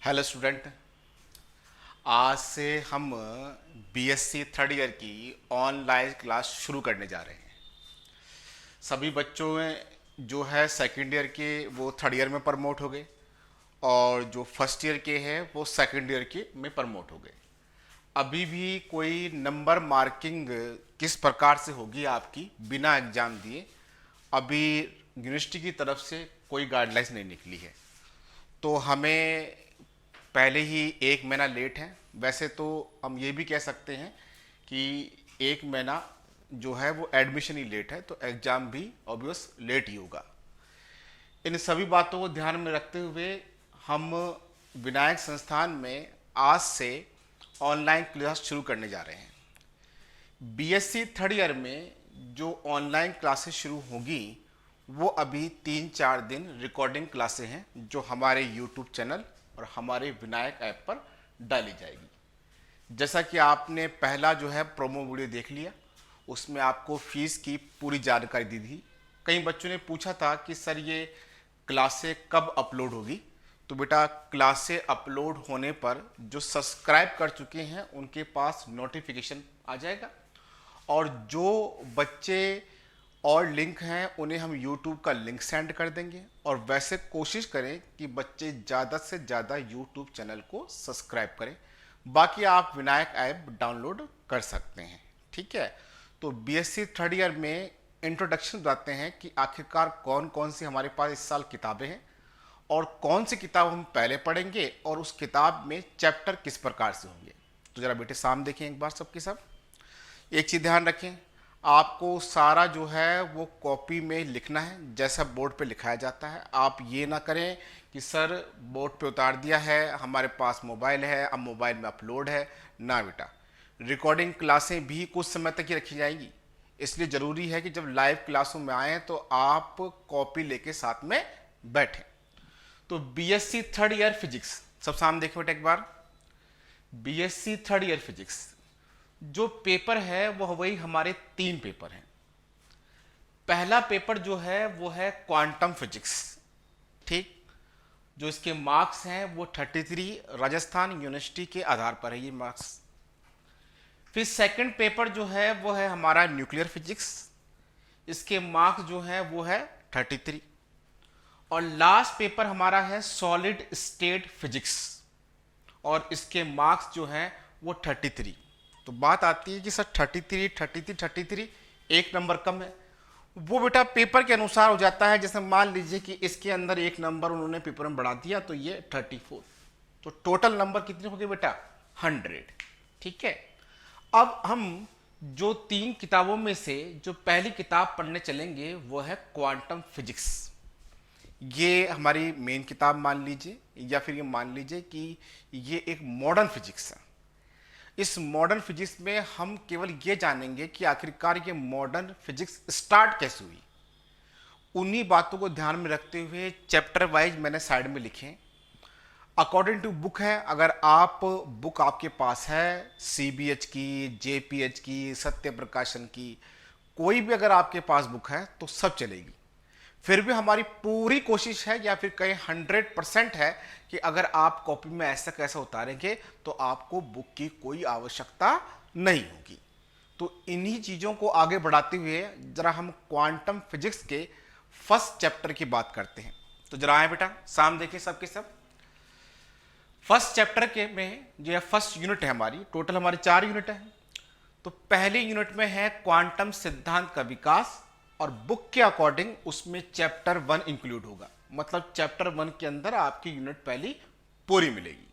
Hello student. आज से हम बीएससी थर्ड ईयर की ऑनलाइन क्लास शुरू करने जा रहे हैं। सभी बच्चों में जो है सेकंड ईयर के वो थर्ड ईयर में प्रमोट हो गए और जो फर्स्ट ईयर के हैं वो सेकंड ईयर के में प्रमोट हो गए। अभी भी कोई नंबर मार्किंग किस प्रकार से होगी आपकी बिना एग्ज़ाम दिए, अभी यूनिवर्सिटी की तरफ से कोई गाइडलाइंस नहीं निकली है। तो हमें पहले ही एक महीना लेट है। वैसे तो हम ये भी कह सकते हैं कि एक महीना जो है वो एडमिशन ही लेट है, तो एग्ज़ाम भी ऑब्वियस लेट ही होगा। इन सभी बातों को ध्यान में रखते हुए हम विनायक संस्थान में आज से ऑनलाइन क्लास शुरू करने जा रहे हैं। बीएससी थर्ड ईयर में जो ऑनलाइन क्लासेस शुरू होगी वो अभी 3-4 दिन रिकॉर्डिंग क्लासें हैं जो हमारे यूट्यूब चैनल और हमारे विनायक ऐप पर डाली जाएगी। जैसा कि आपने पहला जो है प्रोमो वीडियो देख लिया, उसमें आपको फीस की पूरी जानकारी दी थी। कई बच्चों ने पूछा था कि सर ये क्लासें कब अपलोड होगी। तो बेटा क्लासें अपलोड होने पर जो सब्सक्राइब कर चुके हैं उनके पास नोटिफिकेशन आ जाएगा, और जो बच्चे और लिंक हैं उन्हें हम YouTube का लिंक सेंड कर देंगे। और वैसे कोशिश करें कि बच्चे ज़्यादा से ज़्यादा YouTube चैनल को सब्सक्राइब करें। बाकी आप विनायक ऐप डाउनलोड कर सकते हैं, ठीक है। तो बीएससी थर्ड ईयर में इंट्रोडक्शन बताते हैं कि आखिरकार कौन कौन सी हमारे पास इस साल किताबें हैं और कौन सी किताब हम पहले पढ़ेंगे और उस किताब में चैप्टर किस प्रकार से होंगे। तो ज़रा बेटे सामने देखें एक बार सबके सब। एक चीज़ ध्यान रखें, आपको सारा जो है वो कॉपी में लिखना है जैसा बोर्ड पे लिखाया जाता है। आप ये ना करें कि सर बोर्ड पे उतार दिया है, हमारे पास मोबाइल है, अब मोबाइल में अपलोड है। ना बेटा, रिकॉर्डिंग क्लासें भी कुछ समय तक ही रखी जाएंगी, इसलिए ज़रूरी है कि जब लाइव क्लासों में आएँ तो आप कॉपी लेके साथ में बैठें। तो बीएससी थर्ड ईयर फिजिक्स, सब सामने देखें बेटा एक बार। बीएससी थर्ड ईयर फिजिक्स जो पेपर है वो वही हमारे 3 पेपर हैं। पहला पेपर जो है वो है क्वांटम फिजिक्स, ठीक। जो इसके मार्क्स हैं वो 33 राजस्थान यूनिवर्सिटी के आधार पर है ये मार्क्स। फिर सेकंड पेपर जो है वो है हमारा न्यूक्लियर फिजिक्स, इसके मार्क्स जो है वो है 33। और लास्ट पेपर हमारा है सॉलिड स्टेट फिजिक्स, और इसके मार्क्स जो हैं वो 33। तो बात आती है कि सर 33 एक नंबर कम है। वो बेटा पेपर के अनुसार हो जाता है। जैसे मान लीजिए कि इसके अंदर एक नंबर उन्होंने पेपर में बढ़ा दिया तो ये 34, तो टोटल नंबर कितने हो गए बेटा 100, ठीक है। अब हम जो 3 किताबों में से जो पहली किताब पढ़ने चलेंगे वो है क्वांटम फिजिक्स। ये हमारी मेन किताब मान लीजिए, या फिर ये मान लीजिए कि ये एक मॉडर्न फिजिक्स है। इस मॉडर्न फिजिक्स में हम केवल ये जानेंगे कि आखिरकार ये मॉडर्न फिजिक्स स्टार्ट कैसे हुई। उन्हीं बातों को ध्यान में रखते हुए चैप्टर वाइज मैंने साइड में लिखे अकॉर्डिंग टू बुक है। अगर आप बुक आपके पास है सीबीएच की, जेपीएच की, सत्य प्रकाशन की, कोई भी अगर आपके पास बुक है तो सब चलेगी। फिर भी हमारी पूरी कोशिश है, या फिर कहें 100% है, कि अगर आप कॉपी में ऐसा कैसा उतारेंगे तो आपको बुक की कोई आवश्यकता नहीं होगी। तो इन्हीं चीज़ों को आगे बढ़ाते हुए जरा हम क्वांटम फिजिक्स के फर्स्ट चैप्टर की बात करते हैं। तो जरा आए बेटा सामने देखें सबके सब। फर्स्ट चैप्टर के में जो है फर्स्ट यूनिट है हमारी, टोटल हमारी 4 यूनिट है। तो पहले यूनिट में है क्वांटम सिद्धांत का विकास, और बुक के अकॉर्डिंग उसमें चैप्टर 1 इंक्लूड होगा। मतलब चैप्टर 1 के अंदर आपकी यूनिट पहली पूरी मिलेगी,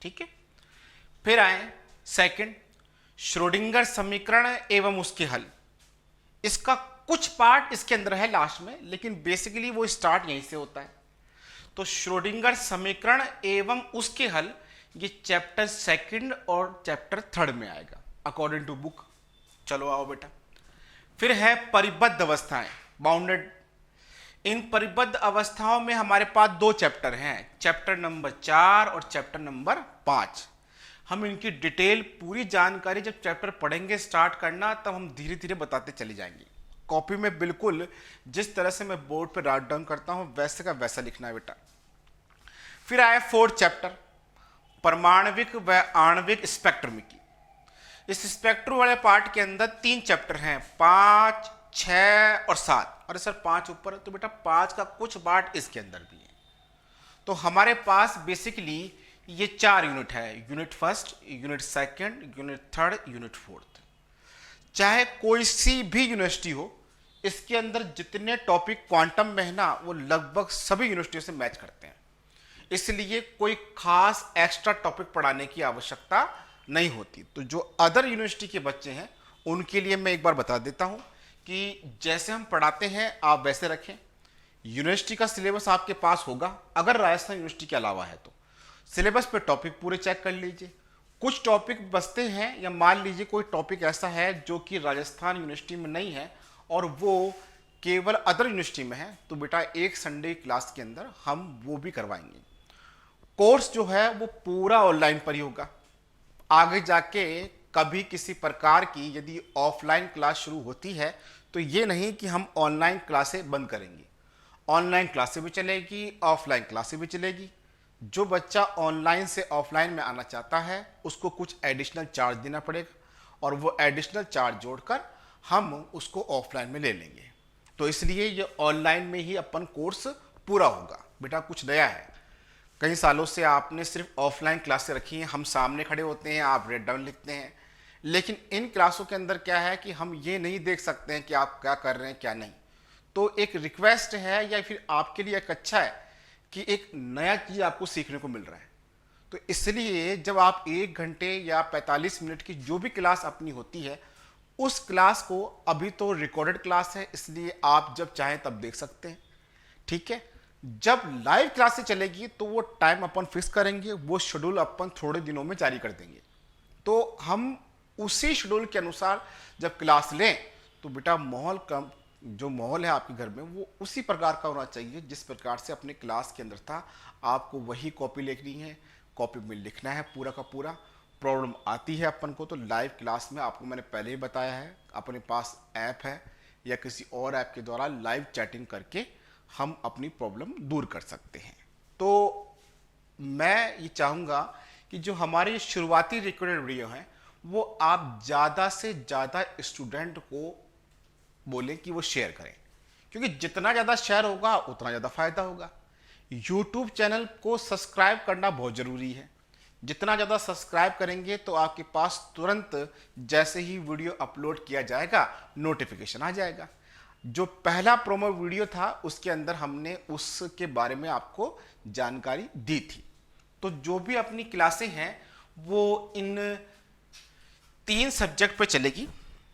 ठीक है। फिर आए सेकंड, श्रोडिंगर समीकरण एवं उसके हल। इसका कुछ पार्ट इसके अंदर है लास्ट में, लेकिन बेसिकली वो स्टार्ट यहीं से होता है। तो श्रोडिंगर समीकरण एवं उसके हल ये चैप्टर 2 और चैप्टर 3 में आएगा अकॉर्डिंग टू बुक। चलो आओ बेटा। फिर है परिबद्ध अवस्थाएं, बाउंडेड। इन परिबद्ध अवस्थाओं में हमारे पास 2 चैप्टर हैं, चैप्टर नंबर 4 और चैप्टर नंबर 5। हम इनकी डिटेल पूरी जानकारी जब चैप्टर पढ़ेंगे स्टार्ट करना, तब हम धीरे धीरे बताते चले जाएंगे। कॉपी में बिल्कुल जिस तरह से मैं बोर्ड पे राइट डाउन करता हूं वैसे का वैसा लिखना है बेटा। फिर आया 4th चैप्टर, परमाणविक व आणविक स्पेक्ट्रम की। इस स्पेक्ट्रम वाले पार्ट के अंदर 3 चैप्टर हैं, 5, 6 और 7। अरे सर 5 ऊपर, तो बेटा 5 का कुछ पार्ट इसके अंदर भी है। तो हमारे पास बेसिकली ये 4 यूनिट है, unit first, unit second, unit third, unit fourth. चाहे कोई सी भी यूनिवर्सिटी हो, इसके अंदर जितने टॉपिक क्वांटम में है ना, वो लगभग सभी यूनिवर्सिटियों से मैच करते हैं। इसलिए कोई खास एक्स्ट्रा टॉपिक पढ़ाने की आवश्यकता नहीं होती। तो जो अदर यूनिवर्सिटी के बच्चे हैं उनके लिए मैं एक बार बता देता हूं कि जैसे हम पढ़ाते हैं आप वैसे रखें। यूनिवर्सिटी का सिलेबस आपके पास होगा, अगर राजस्थान यूनिवर्सिटी के अलावा है तो सिलेबस पे टॉपिक पूरे चेक कर लीजिए। कुछ टॉपिक बचते हैं, या मान लीजिए कोई टॉपिक ऐसा है जो कि राजस्थान यूनिवर्सिटी में नहीं है और वो केवल अदर यूनिवर्सिटी में है, तो बेटा एक संडे क्लास के अंदर हम वो भी करवाएंगे। कोर्स जो है वो पूरा ऑनलाइन पर ही होगा। आगे जाके कभी किसी प्रकार की यदि ऑफलाइन क्लास शुरू होती है तो ये नहीं कि हम ऑनलाइन क्लासें बंद करेंगे। ऑनलाइन क्लासें भी चलेगी, ऑफलाइन क्लासें भी चलेगी। जो बच्चा ऑनलाइन से ऑफलाइन में आना चाहता है उसको कुछ एडिशनल चार्ज देना पड़ेगा और वो एडिशनल चार्ज जोड़कर हम उसको ऑफलाइन में ले लेंगे। तो इसलिए ये ऑनलाइन में ही अपन कोर्स पूरा होगा। बेटा कुछ नया है, कई सालों से आपने सिर्फ ऑफलाइन क्लासें रखी हैं, हम सामने खड़े होते हैं, आप रेड डाउन लिखते हैं, लेकिन इन क्लासों के अंदर क्या है कि हम ये नहीं देख सकते हैं कि आप क्या कर रहे हैं क्या नहीं। तो एक रिक्वेस्ट है या फिर आपके लिए एक अच्छा है कि एक नया चीज़ आपको सीखने को मिल रहा है। तो इसलिए जब आप 1 घंटे या 45 मिनट की जो भी क्लास अपनी होती है, उस क्लास को, अभी तो रिकॉर्डेड क्लास है इसलिए आप जब चाहें तब देख सकते हैं, ठीक है। जब लाइव क्लासें चलेगी तो वो टाइम अपन फिक्स करेंगे, वो शेड्यूल अपन थोड़े दिनों में जारी कर देंगे। तो हम उसी शेड्यूल के अनुसार जब क्लास लें तो बेटा माहौल कम, जो माहौल है आपके घर में वो उसी प्रकार का होना चाहिए जिस प्रकार से अपने क्लास के अंदर था। आपको वही कॉपी लिखनी है, कॉपी में लिखना है पूरा का पूरा। प्रॉब्लम आती है अपन को तो लाइव क्लास में आपको मैंने पहले ही बताया है, अपने पास ऐप है या किसी और ऐप के द्वारा लाइव चैटिंग करके हम अपनी प्रॉब्लम दूर कर सकते हैं। तो मैं ये चाहूँगा कि जो हमारी शुरुआती रिकॉर्डेड वीडियो हैं वो आप ज़्यादा से ज़्यादा स्टूडेंट को बोलें कि वो शेयर करें, क्योंकि जितना ज़्यादा शेयर होगा उतना ज़्यादा फायदा होगा। यूट्यूब चैनल को सब्सक्राइब करना बहुत ज़रूरी है। जितना ज़्यादा सब्सक्राइब करेंगे तो आपके पास तुरंत जैसे ही वीडियो अपलोड किया जाएगा नोटिफिकेशन आ जाएगा। जो पहला प्रोमो वीडियो था उसके अंदर हमने उसके बारे में आपको जानकारी दी थी। तो जो भी अपनी क्लासें हैं वो इन 3 सब्जेक्ट पे चलेगी।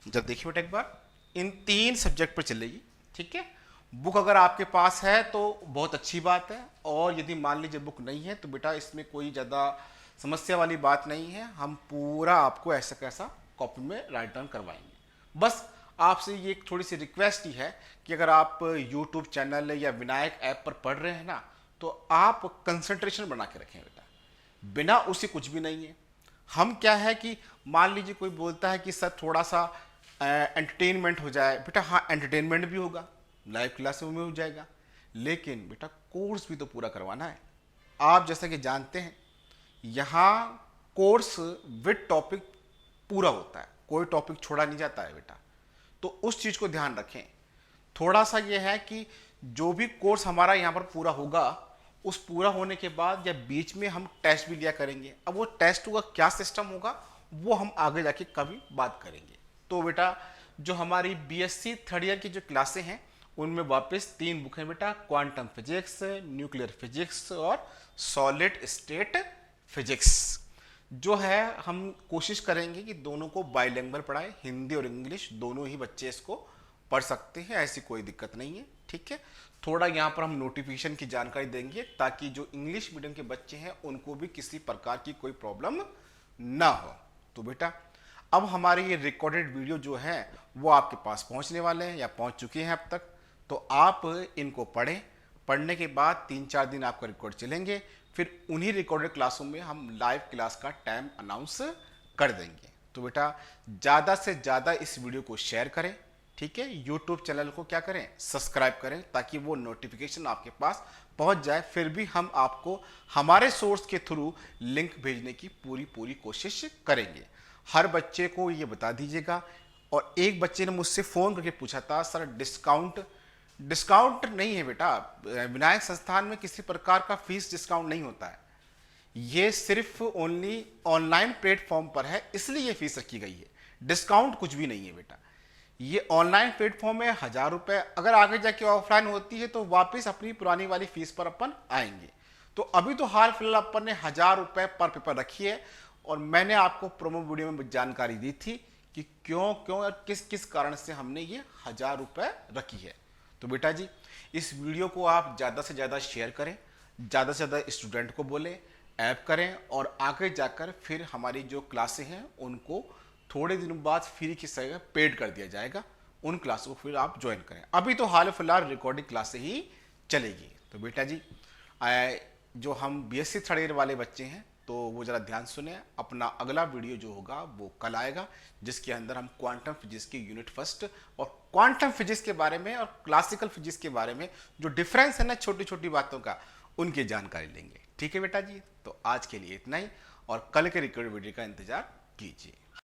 जब देखिए बेटा एक बार, इन 3 सब्जेक्ट पे चलेगी, ठीक है। बुक अगर आपके पास है तो बहुत अच्छी बात है, और यदि मान लीजिए बुक नहीं है तो बेटा इसमें कोई ज़्यादा समस्या वाली बात नहीं है, हम पूरा आपको ऐसा कैसा कॉपी में राइट डाउन करवाएंगे। बस आपसे ये एक थोड़ी सी रिक्वेस्ट ही है कि अगर आप यूट्यूब चैनल या विनायक ऐप पर पढ़ रहे हैं ना, तो आप कंसंट्रेशन बना के रखें बेटा, बिना उसे कुछ भी नहीं है। हम क्या है कि मान लीजिए कोई बोलता है कि सर थोड़ा सा एंटरटेनमेंट हो जाए, बेटा हाँ एंटरटेनमेंट भी होगा, लाइव क्लास में हो जाएगा, लेकिन बेटा कोर्स भी तो पूरा करवाना है। आप जैसा कि जानते हैं यहाँ कोर्स विद टॉपिक पूरा होता है, कोई टॉपिक छोड़ा नहीं जाता है बेटा। तो उस चीज़ को ध्यान रखें। थोड़ा सा ये है कि जो भी कोर्स हमारा यहाँ पर पूरा होगा, उस पूरा होने के बाद या बीच में हम टेस्ट भी लिया करेंगे। अब वो टेस्ट का क्या सिस्टम होगा वो हम आगे जाके कभी बात करेंगे। तो बेटा जो हमारी बीएससी थर्ड ईयर की जो क्लासें हैं उनमें वापस 3 बुक हैं बेटा, क्वांटम फिजिक्स, न्यूक्लियर फिजिक्स और सॉलिड स्टेट फिजिक्स। जो है हम कोशिश करेंगे कि दोनों को बाइलिंगुअल पढ़ाएं, हिंदी और इंग्लिश दोनों ही बच्चे इसको पढ़ सकते हैं, ऐसी कोई दिक्कत नहीं है, ठीक है। थोड़ा यहाँ पर हम नोटिफिकेशन की जानकारी देंगे ताकि जो इंग्लिश मीडियम के बच्चे हैं उनको भी किसी प्रकार की कोई प्रॉब्लम ना हो। तो बेटा अब हमारे ये रिकॉर्डेड वीडियो जो है वो आपके पास पहुँचने वाले हैं या पहुँच चुके हैं अब तक। तो आप इनको पढ़ें, पढ़ने के बाद 3-4 दिन आपका रिकॉर्ड चलेंगे, फिर उन्हीं रिकॉर्डेड क्लासों में हम लाइव क्लास का टाइम अनाउंस कर देंगे। तो बेटा ज़्यादा से ज़्यादा इस वीडियो को शेयर करें, ठीक है, यूट्यूब चैनल को क्या करें, सब्सक्राइब करें, ताकि वो नोटिफिकेशन आपके पास पहुंच जाए। फिर भी हम आपको हमारे सोर्स के थ्रू लिंक भेजने की पूरी पूरी कोशिश करेंगे। हर बच्चे को ये बता दीजिएगा। और एक बच्चे ने मुझसे फ़ोन करके पूछा था, सर डिस्काउंट नहीं है बेटा, विनायक संस्थान में किसी प्रकार का फीस डिस्काउंट नहीं होता है, ये सिर्फ ओनली ऑनलाइन प्लेटफॉर्म पर है, इसलिए ये फीस रखी गई है। डिस्काउंट कुछ भी नहीं है बेटा, ये ऑनलाइन प्लेटफॉर्म में 1,000 रुपए, अगर आगे जाके ऑफलाइन होती है तो वापस अपनी पुरानी वाली फीस पर अपन आएंगे। तो अभी तो हाल फिलहाल अपन ने 1,000 रुपए पर पेपर रखी है। और मैंने आपको प्रोमो वीडियो में जानकारी दी थी कि क्यों क्यों और किस किस कारण से हमने ये 1,000 रुपए रखी है। तो बेटा जी, इस वीडियो को आप ज़्यादा से ज़्यादा शेयर करें, ज़्यादा से ज़्यादा स्टूडेंट को बोलें, ऐप करें, और आगे जाकर फिर हमारी जो क्लासें हैं उनको थोड़े दिनों बाद फ्री की जगह पेड कर दिया जाएगा। उन क्लासों को फिर आप ज्वाइन करें। अभी तो हाल फिलहाल रिकॉर्डिंग क्लासें ही चलेगी। तो बेटा जी, जो हम बीएससी थर्ड ईयर वाले बच्चे हैं तो वो ज़रा ध्यान सुने। अपना अगला वीडियो जो होगा वो कल आएगा, जिसके अंदर हम क्वांटम फिजिक्स की यूनिट फर्स्ट और क्वांटम फिजिक्स के बारे में और क्लासिकल फिजिक्स के बारे में जो डिफरेंस है ना छोटी छोटी बातों का, उनकी जानकारी लेंगे। ठीक है बेटा जी, तो आज के लिए इतना ही, और कल के रिकॉर्ड वीडियो का इंतजार कीजिए।